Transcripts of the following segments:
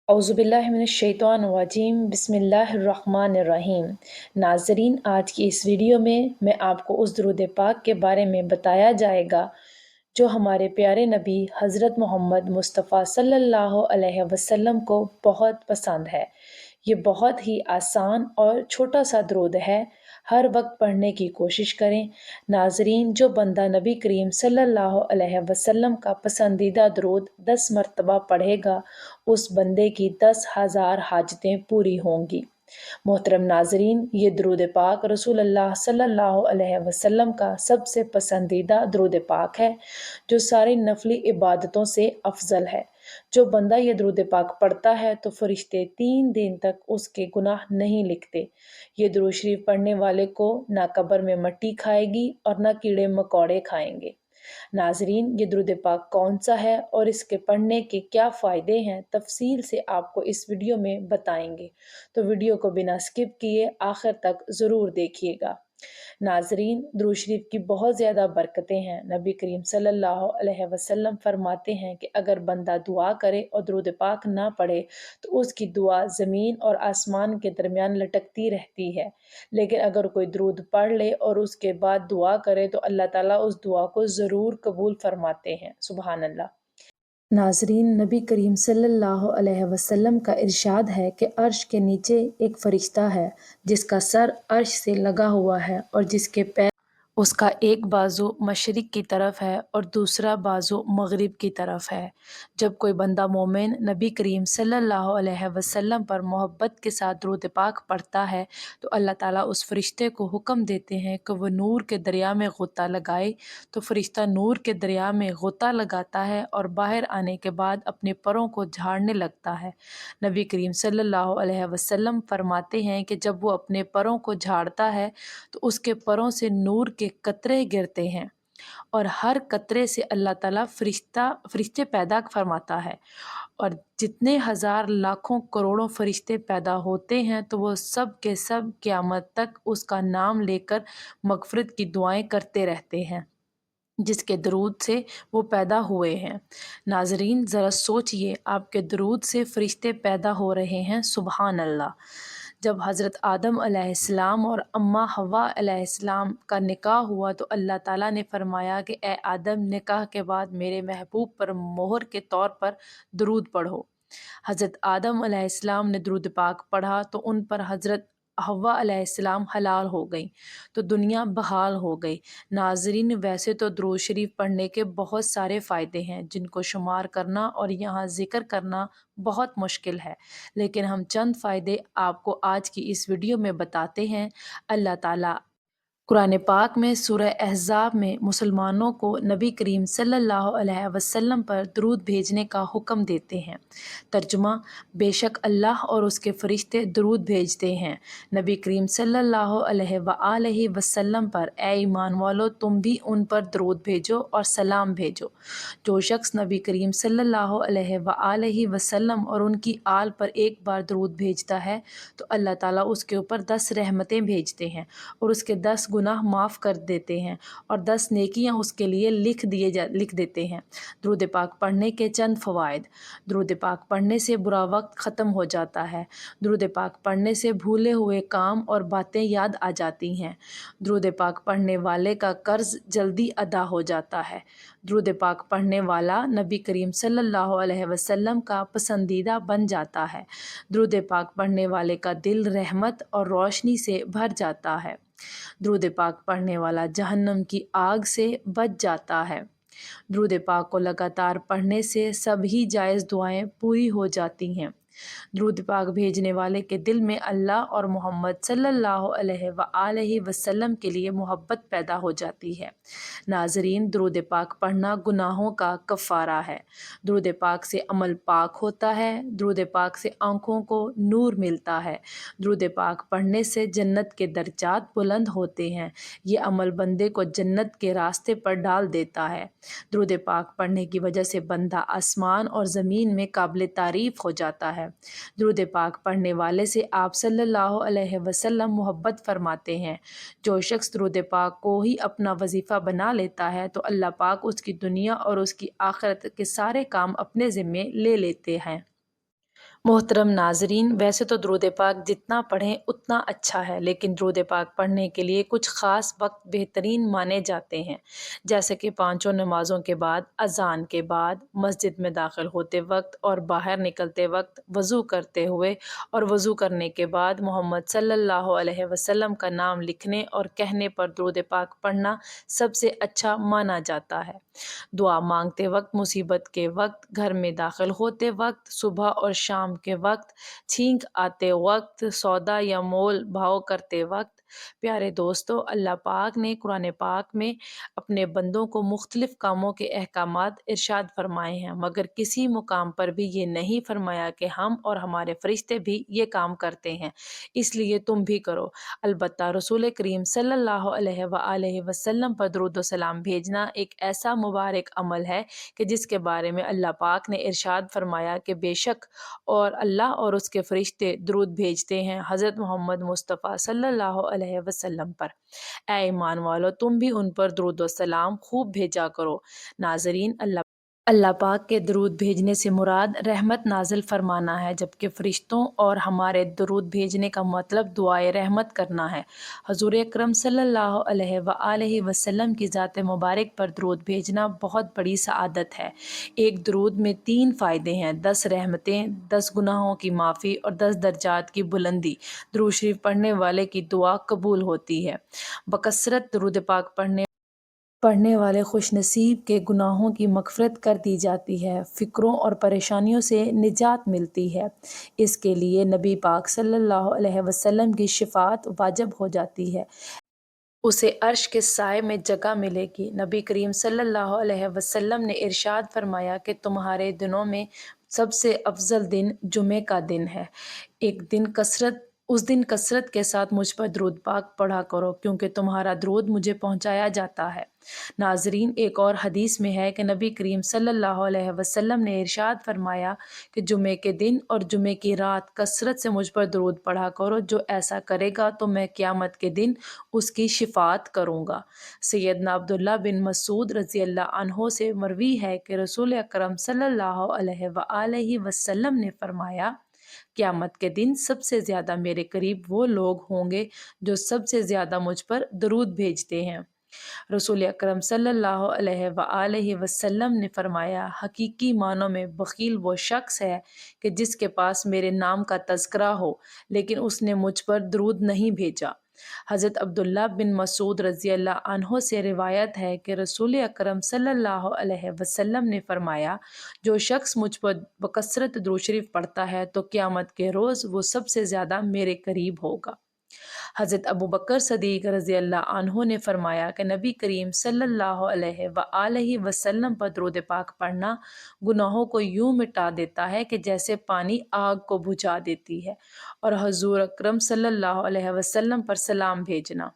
औज़ुबिल्लाहिमिनश्शैतानिर्रजीम बिस्मिल्लाहिर्रहमानिर्रहीम। नाज़रीन, आज की इस वीडियो में मैं आपको उस दुरूद पाक के बारे में बताया जाएगा जो हमारे प्यारे नबी हज़रत मोहम्मद मुस्तफ़ा सल्लल्लाहु अलैहि वसल्लम को बहुत पसंद है। ये बहुत ही आसान और छोटा सा दुरूद है, हर वक्त पढ़ने की कोशिश करें। नाज़रीन, जो बंदा नबी करीम सल्लल्लाहु अलैहि वसल्लम का पसंदीदा दुरूद 10 मरतबा पढ़ेगा, उस बंदे की 10,000 हाजतें पूरी होंगी। मोहतरम नाज़रीन, ये दुरूद पाक रसूलुल्लाह सल्लल्लाहु अलैहि वसल्लम का सबसे पसंदीदा दुरूद पाक है, जो सारी नफली इबादतों से अफजल है। जो बंदा ये दुरूद पाक पढ़ता है तो फरिश्ते 3 दिन तक उसके गुनाह नहीं लिखते। ये दुरूद शरीफ पढ़ने वाले को ना कब्र में मट्टी खाएगी और ना कीड़े मकोड़े खाएंगे। नाजरीन, ये दुरूद पाक कौन सा है और इसके पढ़ने के क्या फ़ायदे हैं, तफसील से आपको इस वीडियो में बताएंगे, तो वीडियो को बिना स्किप किए आखिर तक ज़रूर देखिएगा। नाजरीन, दुरूद शरीफ की बहुत ज़्यादा बरकतें हैं। नबी करीम सल्लल्लाहु अलैहि वसल्लम फरमाते हैं कि अगर बंदा दुआ करे और दुरूद पाक ना पढ़े तो उसकी दुआ ज़मीन और आसमान के दरमियान लटकती रहती है। लेकिन अगर कोई दुरूद पढ़ ले और उसके बाद दुआ करे तो अल्लाह ताला उस दुआ को ज़रूर कबूल फरमाते हैं। सुबहान अल्लाह। नाज़रीन, नबी करीम सल्लल्लाहु अलैहि वसल्लम का इरशाद है कि अर्श के नीचे एक फ़रिश्ता है जिसका सर अर्श से लगा हुआ है और जिसके पैर उसका एक बाजू मशरिक़ की तरफ है और दूसरा बाजू मग़रिब की तरफ है। जब कोई बंदा मोमिन नबी करीम सल्लल्लाहु अलैहि वसल्लम पर मोहब्बत के साथ दुरूद पाक पढ़ता है तो अल्लाह ताला उस फ़रिश्ते को हुक्म देते हैं कि वह नूर के दरिया में गोता लगाए। तो फ़रिश्ता नूर के दरिया में गोता लगाता है और बाहर आने के बाद अपने परों को झाड़ने लगता है। नबी करीम सल्लल्लाहु अलैहि वसल्लम फरमाते हैं कि जब वो अपने परों को झाड़ता है तो उसके परों से नूर के कतरे गिरते हैं और हर कतरे से अल्लाह ताला फरिश्ते पैदा फरमाता है। और जितने हज़ार लाखों करोड़ों फरिश्ते पैदा होते हैं तो वो सब के सब क़यामत तक उसका नाम लेकर मग़फ़िरत की दुआएं करते रहते हैं जिसके दरूद से वो पैदा हुए हैं। नाज़रीन, ज़रा सोचिए, आपके दरूद से फ़रिश्ते पैदा हो रहे हैं। सुबहान अल्लाह। जब हज़रत आदम अलैहिस्सलाम और अम्मा हव्वा अलैहिस्सलाम का निकाह हुआ तो अल्लाह ताला ने फ़रमाया कि ए आदम, निकाह के बाद मेरे महबूब पर मोहर के तौर पर दरूद पढ़ो। हज़रत आदम अलैहिस्सलाम ने दरूद पाक पढ़ा तो उन पर हज़रत हव्वा अलैहिस्सलाम हलाल हो गई, तो दुनिया बहाल हो गई। नाज़रीन, वैसे तो दुरूद शरीफ पढ़ने के बहुत सारे फ़ायदे हैं जिनको शुमार करना और यहाँ ज़िक्र करना बहुत मुश्किल है, लेकिन हम चंद फ़ायदे आपको आज की इस वीडियो में बताते हैं। अल्लाह ताला कुरान पाक में सूरह अहज़ाब में मुसलमानों को नबी करीम सल्लल्लाहु अलैहि वसल्लम पर दरूद भेजने का हुक्म देते हैं। तर्जुमा: बेशक अल्लाह और उसके फ़रिश्ते दरूद भेजते हैं नबी करीम सल्लल्लाहु अलैहि वसल्लम पर। ए ईमान वालो, तुम भी उन पर दरूद भेजो और सलाम भेजो। जो शख्स नबी करीम सल्लल्लाहु अलैहि वसल्लम और उनकी आल पर एक बार दरूद भेजता है तो अल्लाह ताला उसके ऊपर 10 रहमतें भेजते हैं और उसके 10 गुनाह माफ़ कर देते हैं और 10 नेकियां उसके लिए लिख देते हैं। दुरूद पाक पढ़ने के चंद फ़वाइद। दुरूद पाक पढ़ने से बुरा वक्त ख़त्म हो जाता है। दुरूद पाक पढ़ने से भूले हुए काम और बातें याद आ जाती हैं। दुरूद पाक पढ़ने वाले का कर्ज़ जल्दी अदा हो जाता है। दुरूद पाक पढ़ने वाला नबी करीम सल्लल्लाहु अलैहि वसल्लम का पसंदीदा बन जाता है। दुरूद पाक पढ़ने वाले का दिल रहमत और रोशनी से भर जाता है। दुरूद पाक पढ़ने वाला जहन्नम की आग से बच जाता है। दुरूद पाक को लगातार पढ़ने से सभी जायज़ दुआएं पूरी हो जाती हैं। दुरूद पाक भेजने वाले के दिल में अल्लाह और मोहम्मद सल्लल्लाहु अलैहि वसल्लम के लिए मोहब्बत पैदा हो जाती है। नाज़रीन, दुरूद पाक पढ़ना गुनाहों का कफ़ारा है। दुरूद पाक से अमल पाक होता है। दुरूद पाक से आँखों को नूर मिलता है। दुरूद पाक पढ़ने से जन्नत के दर्जात बुलंद होते हैं। ये अमल बंदे को जन्नत के रास्ते पर डाल देता है। दुरूद पाक पढ़ने की वजह से बंदा आसमान और ज़मीन में काबिल तारीफ़ हो जाता है। दुरूद पाक पढ़ने वाले से आप सल्लल्लाहु अलैहि वसल्लम मोहब्बत फरमाते हैं। जो शख्स दुरूद पाक को ही अपना वजीफ़ा बना लेता है तो अल्लाह पाक उसकी दुनिया और उसकी आखिरत के सारे काम अपने ज़िम्मे ले लेते हैं। मोहतरम नाजरीन, वैसे तो दुरूद पाक जितना पढ़ें उतना अच्छा है, लेकिन दुरूद पाक पढ़ने के लिए कुछ ख़ास वक्त बेहतरीन माने जाते हैं। जैसे कि पांचों नमाज़ों के बाद, अज़ान के बाद, मस्जिद में दाखिल होते वक्त और बाहर निकलते वक्त, वज़ू करते हुए और वज़ू करने के बाद मोहम्मद सल्लल्लाहु अलैहि वसल्लम का नाम लिखने और कहने पर दुरूद पाक पढ़ना सबसे अच्छा माना जाता है। दुआ मांगते वक्त, मुसीबत के वक्त, घर में दाखिल होते वक्त, सुबह और शाम के वक्त, छींक आते वक्त, सौदा या मोल भाव करते वक्त। प्यारे दोस्तों, अल्लाह पाक ने कुरान पाक में अपने बंदों को मुख्तलिफ कामों के अहकामात इरशाद फरमाए हैं, मगर किसी मुकाम पर भी ये नहीं फरमाया कि हम और हमारे फरिश्ते भी ये काम करते हैं, इसलिए तुम भी करो। अलबत्ता रसूल करीम सल्लल्लाहु अलैहि वसल्लम पर दुरूद व सलाम भेजना एक ऐसा मुबारक अमल है कि जिसके बारे में अल्लाह पाक ने इरशाद फरमाया कि बेशक और अल्लाह और उसके फरिश्ते दुरूद भेजते हैं हज़रत मोहम्मद मुस्तफ़ा सल्लल्लाहु अलैहि वसल्लम पर। ऐ ईमान वालो, तुम भी उन पर दुरूद व सलाम खूब भेजा करो। नाज़रीन, अल्लाह पाक के दरूद भेजने से मुराद रहमत नाजिल फरमाना है, जबकि फ़रिश्तों और हमारे दरूद भेजने का मतलब दुआए रहमत करना है। हज़ूर अकरम सल्लल्लाहु अलैहि वसल्लम की ज़ात मुबारक पर दरूद भेजना बहुत बड़ी सआदत है। एक दरूद में 3 फ़ायदे हैं: 10 रहमतें, 10 गुनाहों की माफ़ी और 10 दर्जात की बुलंदी। दुरूद शरीफ पढ़ने वाले की दुआ कबूल होती है। बकसरत दरूद पाक पढ़ने वाले खुशनसीब के गुनाहों की मग़फ़िरत कर दी जाती है, फ़िक्रों और परेशानियों से निजात मिलती है। इसके लिए नबी पाक सल्लल्लाहु अलैहि वसल्लम की शिफ़ाअत वाजिब हो जाती है। उसे अर्श के साए में जगह मिलेगी। नबी करीम सल्लल्लाहु अलैहि वसल्लम ने इरशाद फरमाया कि तुम्हारे दिनों में सबसे अफजल दिन जुमे का दिन है। उस दिन कसरत के साथ मुझ पर दुरूद पाक पढ़ा करो, क्योंकि तुम्हारा दुरूद मुझे पहुँचाया जाता है। नाजरीन, एक और हदीस में है कि नबी करीम सल्लल्लाहु अलैहि वसल्लम ने इरशाद फरमाया कि जुमे के दिन और जुमे की रात कसरत से मुझ पर दुरूद पढ़ा करो। जो ऐसा करेगा तो मैं क़यामत के दिन उसकी शिफात करूँगा। सैयदना अब्दुल्ला बिन मसूद रज़ी अल्लाह अन्हो से मरवी है कि रसूल अकरम सल्लल्लाहु अलैहि वसल्लम ने फरमाया, क़यामत के दिन सबसे ज़्यादा मेरे करीब वो लोग होंगे जो सबसे ज़्यादा मुझ पर दरूद भेजते हैं। रसूल अकरम सल्लल्लाहु अलैहि वसल्लम ने फरमाया, हकीकी मानों में बख़ील वो शख्स है कि जिसके पास मेरे नाम का तज़किरा हो, लेकिन उसने मुझ पर दरूद नहीं भेजा। हज़रत अब्दुल्ला बिन मसूद रज़ी अल्लाह अन्हो से रिवायत है कि रसूल अकरम सल्लल्लाहु अलैहि वसल्लम ने फरमाया, जो शख्स मुझ पर बकसरत दुरूद शरीफ पढ़ता है तो क़यामत के रोज़ वो सबसे ज़्यादा मेरे करीब होगा। हज़रत अबू बकर सदीक़ रज़ी अल्लाह अन्हो ने फरमाया कि नबी करीम सल्लल्लाहु अलैहि वसल्लम पर दुरूद पाक पढ़ना गुनाहों को यूँ मिटा देता है कि जैसे पानी आग को बुझा देती है। और हज़ूर अकरम सल्लल्लाहु अलैहि वसल्लम पर सलाम भेजना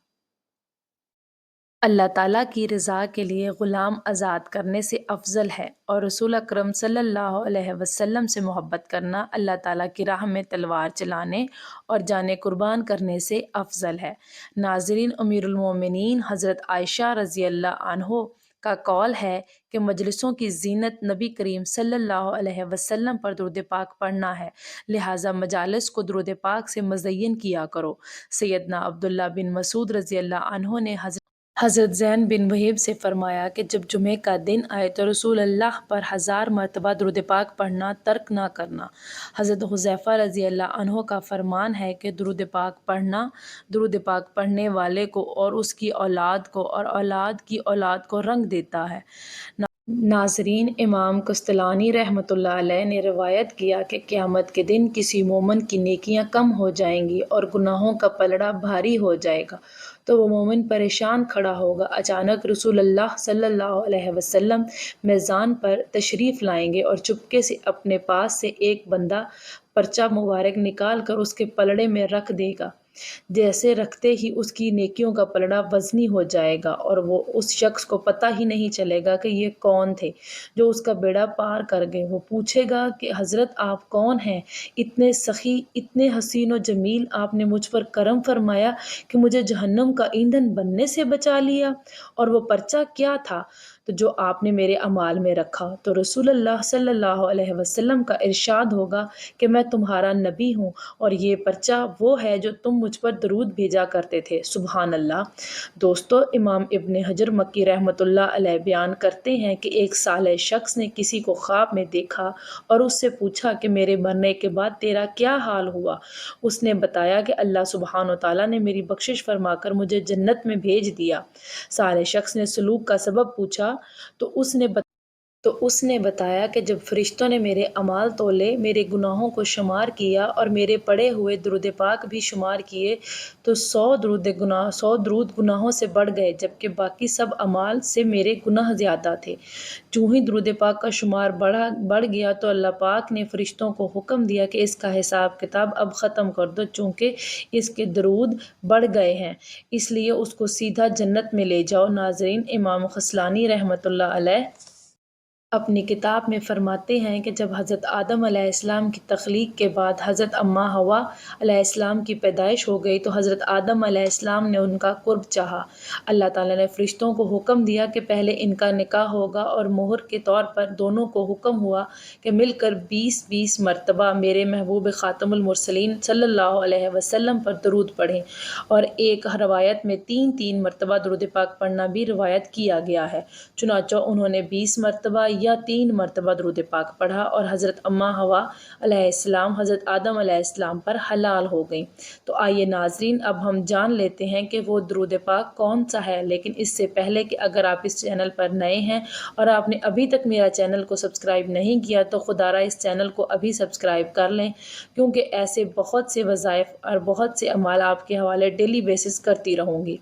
अल्लाह ताला की रज़ा के लिए ग़ुलाम आज़ाद करने से अफ़ज़ल है, और रसूल अकरम सल्लल्लाहु अलैहि वसल्लम से मोहब्बत करना अल्लाह ताला की राह में तलवार चलाने और जाने कुर्बान करने से अफ़ज़ल है। नाज़रीन, अमीरुल मोमिनीन हज़रत आयशा रज़ी अल्लाह अन्हो का कौल है कि मजलिसों की ज़ीनत नबी करीम सल्लल्लाहु अलैहि वसल्लम पर दुरूद पाक पढ़ना है, लिहाजा मजालिस को दुरूद पाक से मज़य्यन किया करो। सैयदना अब्दुल्ला बिन मसूद रज़ी अल्लाह अन्हो ने हज़रत ज़ैन बिन वहीब से फ़रमाया कि जब जुमे का दिन आए तो रसूल अल्लाह पर 1000 मरतबा दुरूद पाक पढ़ना तर्क ना करना। हज़रत हुज़ैफ़ा रज़ी अल्लाह अन्हो का फ़रमान है कि दुरूद पाक पढ़ना दुरूद पाक पढ़ने वाले को और उसकी औलाद को और औलाद की औलाद को रंग देता है। नाज़रीन, इमाम कस्तलानी रहमतुल्लाह अलैह ने रिवायत किया कि क़यामत के दिन किसी मोमिन की नेकियां कम हो जाएंगी और गुनाहों का पलड़ा भारी हो जाएगा, तो वो मोमिन परेशान खड़ा होगा। अचानक रसूलुल्लाह सल्लल्लाहु अलैहि वसल्लम मैज़ान पर तशरीफ़ लाएंगे और चुपके से अपने पास से एक बंदा पर्चा मुबारक निकाल कर उसके पलड़े में रख देगा। जैसे रखते ही उसकी नेकियों का पलड़ा वज़नी हो जाएगा और वो उस शख्स को पता ही नहीं चलेगा कि ये कौन थे जो उसका बेड़ा पार कर गए। वो पूछेगा कि हज़रत, आप कौन हैं? इतने सखी, इतने हसीन व जमील, आपने मुझ पर करम फरमाया कि मुझे जहन्नम का ईंधन बनने से बचा लिया। और वो पर्चा क्या था تو جو آپ نے میرے اعمال میں رکھا تو رسول اللہ صلی اللہ علیہ وسلم کا ارشاد ہوگا کہ میں تمہارا نبی ہوں اور یہ پرچہ وہ ہے جو تم مجھ پر درود بھیجا کرتے تھے۔ سبحان اللہ۔ دوستو، امام ابن حجر مکی رحمۃ اللہ علیہ بیان کرتے ہیں کہ ایک صالح شخص نے کسی کو خواب میں دیکھا اور اس سے پوچھا کہ میرے مرنے کے بعد تیرا کیا حال ہوا؟ اس نے بتایا کہ اللہ سبحانہ و تعالیٰ نے میری بخشش فرما کر مجھے جنت میں بھیج دیا۔ صالح شخص نے سلوک کا سبب پوچھا تو اس نے بتایا کہ جب فرشتوں نے میرے اعمال تولے، میرے گناہوں کو شمار کیا اور میرے پڑھے ہوئے درود پاک بھی شمار کیے تو 100 درود گناہوں سے بڑھ گئے، جبکہ باقی سب اعمال سے میرے گناہ زیادہ تھے۔ جو ہی درود پاک کا شمار بڑھ گیا تو اللہ پاک نے فرشتوں کو حکم دیا کہ اس کا حساب کتاب اب ختم کر دو، چونکہ اس کے درود بڑھ گئے ہیں، اس لیے اس کو سیدھا جنت میں لے جاؤ۔ ناظرین، امام خصلانی رحمۃ اللہ علیہ اپنی کتاب میں فرماتے ہیں کہ جب حضرت آدم علیہ السلام کی تخلیق کے بعد حضرت اماں حوا علیہ السلام کی پیدائش ہو گئی تو حضرت آدم علیہ السلام نے ان کا قرب چاہا۔ اللہ تعالیٰ نے فرشتوں کو حکم دیا کہ پہلے ان کا نکاح ہوگا اور مہر کے طور پر دونوں کو حکم ہوا کہ مل کر 20 مرتبہ میرے محبوب خاتم المرسلین صلی اللہ علیہ وسلم پر درود پڑھیں، اور ایک روایت میں 3 مرتبہ درود پاک پڑھنا بھی روایت کیا گیا ہے۔ چنانچہ انہوں نے 20 مرتبہ یا 3 مرتبہ درود پاک پڑھا اور حضرت اماں حوا علیہ السلام حضرت آدم علیہ السلام پر حلال ہو گئیں۔ تو آئیے ناظرین، اب ہم جان لیتے ہیں کہ وہ درود پاک کون سا ہے، لیکن اس سے پہلے کہ اگر آپ اس چینل پر نئے ہیں اور آپ نے ابھی تک میرا چینل کو سبسکرائب نہیں کیا تو خدا را اس چینل کو ابھی سبسکرائب کر لیں، کیونکہ ایسے بہت سے وظائف اور بہت سے اعمال آپ کے حوالے ڈیلی بیسس کرتی رہوں گی۔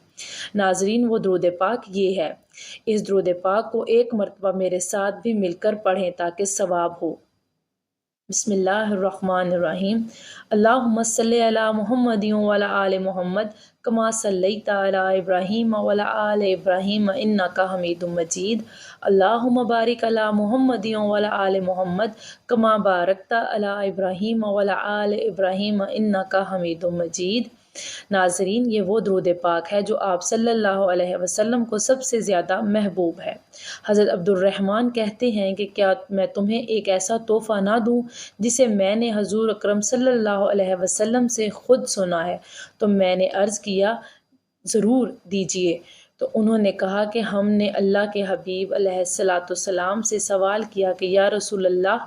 ناظرین، وہ درود پاک یہ ہے۔ اس درود پاک کو ایک مرتبہ میرے ساتھ بھی مل کر پڑھیں تاکہ ثواب ہو۔ بسم اللہ الرحمن الرحیم۔ اللہم صلی علی محمد وعلی آل محمد کما صلیت علی ابراہیم وعلی آل ابراہیم انک حمید مجید۔ اللہم بارک علی محمد وعلی آل محمد کما بارکت علی ابراہیم وعلی آل ابراہیم انک حمید مجید۔ ناظرین، یہ وہ درود پاک ہے جو آپ صلی اللہ علیہ وسلم کو سب سے زیادہ محبوب ہے۔ حضرت عبد الرحمن کہتے ہیں کہ کیا میں تمہیں ایک ایسا تحفہ نہ دوں جسے میں نے حضور اکرم صلی اللہ علیہ وسلم سے خود سنا ہے؟ تو میں نے عرض کیا، ضرور دیجیے۔ تو انہوں نے کہا کہ ہم نے اللہ کے حبیب علیہ الصلاۃ والسلام سے سوال کیا کہ یا رسول اللہ،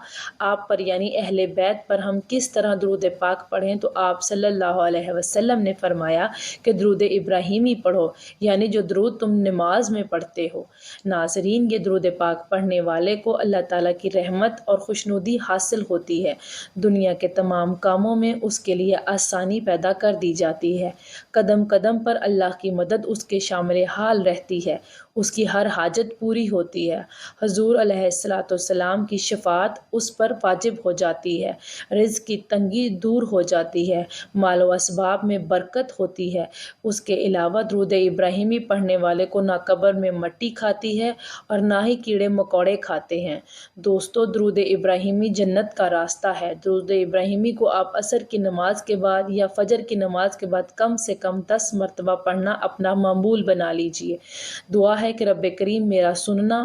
آپ پر یعنی اہل بیت پر ہم کس طرح درود پاک پڑھیں؟ تو آپ صلی اللہ علیہ وسلم نے فرمایا کہ درود ابراہیمی پڑھو، یعنی جو درود تم نماز میں پڑھتے ہو۔ ناظرین، یہ درود پاک پڑھنے والے کو اللہ تعالیٰ کی رحمت اور خوشنودی حاصل ہوتی ہے، دنیا کے تمام کاموں میں اس کے لیے آسانی پیدا کر دی جاتی ہے، قدم قدم پر اللہ کی مدد اس کے شامل حال رہتی ہے، اس کی ہر حاجت پوری ہوتی ہے، حضور علیہ الصلاۃ والسلام کی شفاعت اس پر واجب ہو جاتی ہے، رزق کی تنگی دور ہو جاتی ہے، مال و اسباب میں برکت ہوتی ہے۔ اس کے علاوہ درود ابراہیمی پڑھنے والے کو نہ قبر میں مٹی کھاتی ہے اور نہ ہی کیڑے مکوڑے کھاتے ہیں۔ دوستو، درود ابراہیمی جنت کا راستہ ہے۔ درود ابراہیمی کو آپ عصر کی نماز کے بعد یا فجر کی نماز کے بعد کم سے کم 10 مرتبہ پڑھنا اپنا معمول بنا لیجیے۔ دعا ہے کہ رب کریم میرا سنانا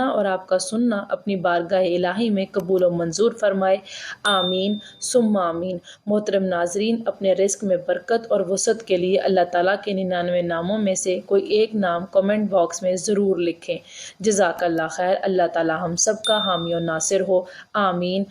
اور آپ کا سننا اپنی بارگاہ الہی میں قبول و منظور فرمائے، آمین ثم آمین۔ محترم ناظرین، اپنے رزق میں برکت اور وسعت کے لیے اللہ تعالیٰ کے 99 ناموں میں سے کوئی ایک نام کمنٹ باکس میں ضرور لکھیں۔ جزاک اللہ خیر۔ اللہ تعالیٰ ہم سب کا حامی و ناصر ہو، آمین۔